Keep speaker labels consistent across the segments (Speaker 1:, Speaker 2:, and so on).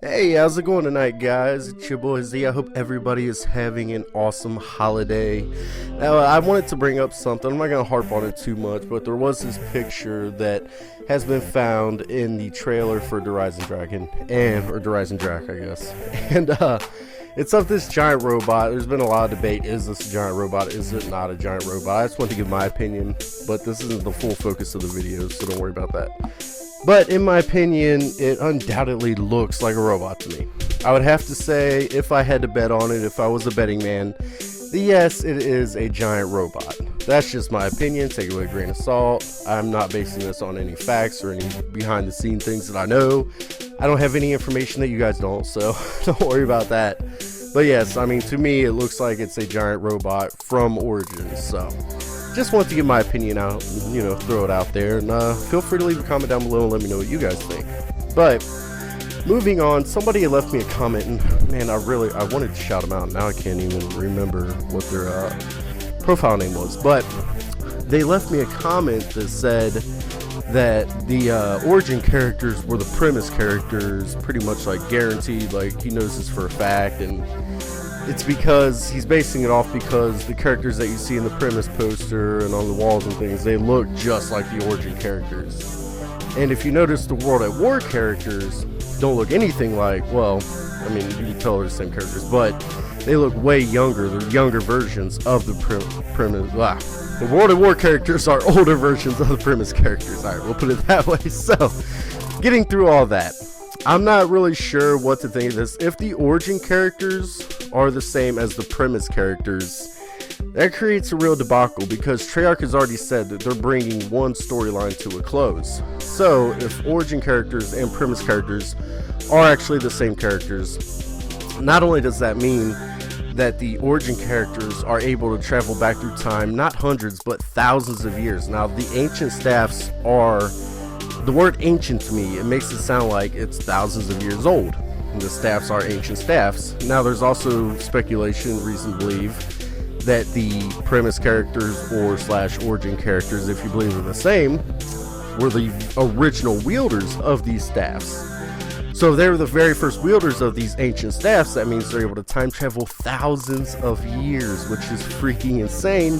Speaker 1: Hey, how's it going tonight, guys? It's your boy Z. I hope everybody is having an awesome holiday. Now, I wanted to bring up something. I'm not going to harp on it too much, but there was this picture that has been found in the trailer for Eisendrache, or Eisendrache, I guess. And it's of this giant robot. There's been a lot of debate. Is this a giant robot? Is it not a giant robot? I just want to give my opinion, but this isn't the full focus of the video, so don't worry about that. But in my opinion, it undoubtedly looks like a robot to me. I would have to say, if I had to bet on it, if I was a betting man, yes, it is a giant robot. That's just my opinion. Take it with a grain of salt. I'm not basing this on any facts or any behind the scene things that I know. I don't have any information that you guys don't, so don't worry about that. But yes, I mean, to me, it looks like it's a giant robot from Origins, so just want to get my opinion out, and, throw it out there, and feel free to leave a comment down below and let me know what you guys think. But moving on, somebody had left me a comment, and man, I wanted to shout them out. Now I can't even remember what their profile name was, but they left me a comment that said that the origin characters were the premise characters, pretty much like guaranteed, like he knows this for a fact, and it's because he's basing it off because the characters that you see in the premise poster and on the walls and things, they look just like the origin characters. And if you notice, the World at War characters don't look anything like, well, I mean, you can tell they're the same characters, but they look way younger. They're younger versions of the premise. The World at War characters are older versions of the premise characters. All right, we'll put it that way. So, getting through all that, I'm not really sure what to think of this. If the origin characters are the same as the premise characters, that creates a real debacle because Treyarch has already said that they're bringing one storyline to a close. So if origin characters and premise characters are actually the same characters, not only does that mean that the origin characters are able to travel back through time, not hundreds but thousands of years. Now the ancient staffs are, the word ancient to me, it makes it sound like it's thousands of years old. And the staffs are ancient staffs. Now there's also speculation, reason to believe, that the premise characters or / origin characters, if you believe they're the same, were the original wielders of these staffs. So if they were the very first wielders of these ancient staffs, that means they're able to time travel thousands of years, which is freaking insane.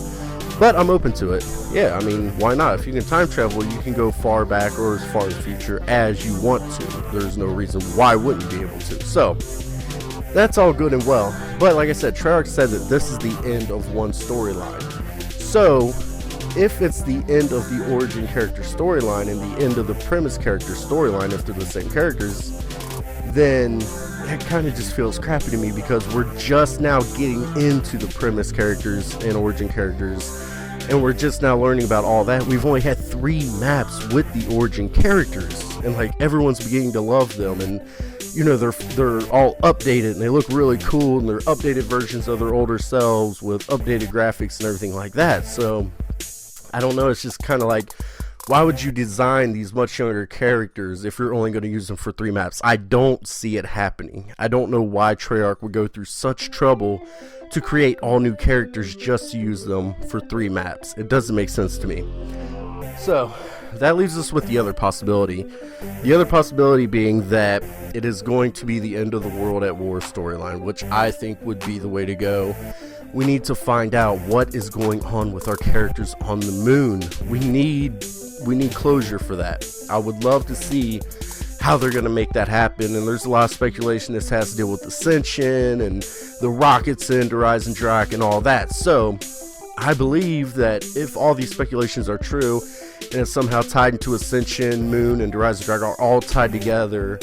Speaker 1: But I'm open to it. Yeah, I mean, why not? If you can time travel, you can go far back or as far in the future as you want to. There's no reason why wouldn't you be able to. So, that's all good and well. But like I said, Treyarch said that this is the end of one storyline. So, if it's the end of the origin character storyline and the end of the premise character storyline, if they're the same characters, then that kind of just feels crappy to me because we're just now getting into the premise characters and origin characters, and we're just now learning about all that. We've only had 3 maps with the origin characters, and like everyone's beginning to love them, and they're all updated and they look really cool, and they're updated versions of their older selves with updated graphics and everything like that. So I don't know, it's just kind of like, why would you design these much younger characters if you're only going to use them for 3 maps? I don't see it happening. I don't know why Treyarch would go through such trouble to create all new characters just to use them for 3 maps. It doesn't make sense to me. So that leaves us with the other possibility. The other possibility being that it is going to be the end of the World at War storyline, which I think would be the way to go. We need to find out what is going on with our characters on the moon. We need closure for that. I would love to see how they're going to make that happen, and there's a lot of speculation this has to deal with Ascension and the rockets in Eisendrache and all that. So I believe that if all these speculations are true and it's somehow tied into Ascension, Moon, and Eisendrache are all tied together,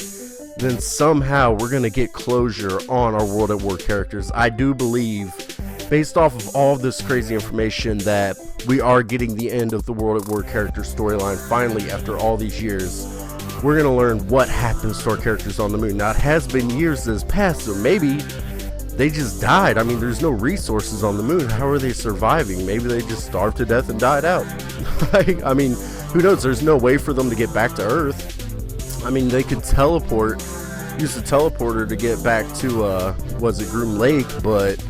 Speaker 1: then somehow we're going to get closure on our World at War characters. I do believe, based off of all of this crazy information, that we are getting the end of the World at War character storyline finally after all these years. We're going to learn what happens to our characters on the moon. Now, it has been years that has passed, so maybe they just died. I mean, there's no resources on the moon. How are they surviving? Maybe they just starved to death and died out. I mean, who knows? There's no way for them to get back to Earth. I mean, they could teleport, use the teleporter to get back to, Groom Lake, but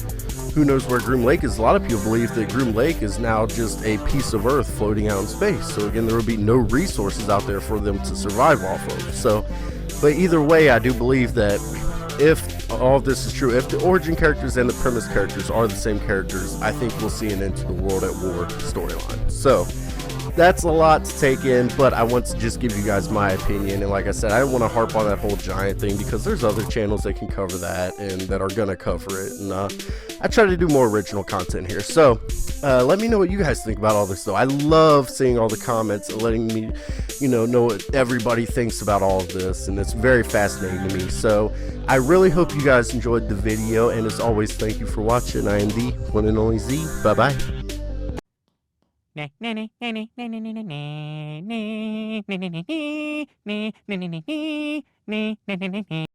Speaker 1: who knows where Groom Lake is. A lot of people believe that Groom Lake is now just a piece of Earth floating out in space. So again, there will be no resources out there for them to survive off of. So But either way, I do believe that if all of this is true, if the origin characters and the premise characters are the same characters, I think we'll see an Into the World at War storyline. So that's a lot to take in, but I want to just give you guys my opinion. And like I said, I don't want to harp on that whole giant thing because there's other channels that can cover that and that are going to cover it. And I try to do more original content here. So let me know what you guys think about all this, though. I love seeing all the comments and letting me, know what everybody thinks about all of this. And it's very fascinating to me. So I really hope you guys enjoyed the video. And as always, thank you for watching. I am the one and only Z. Bye-bye.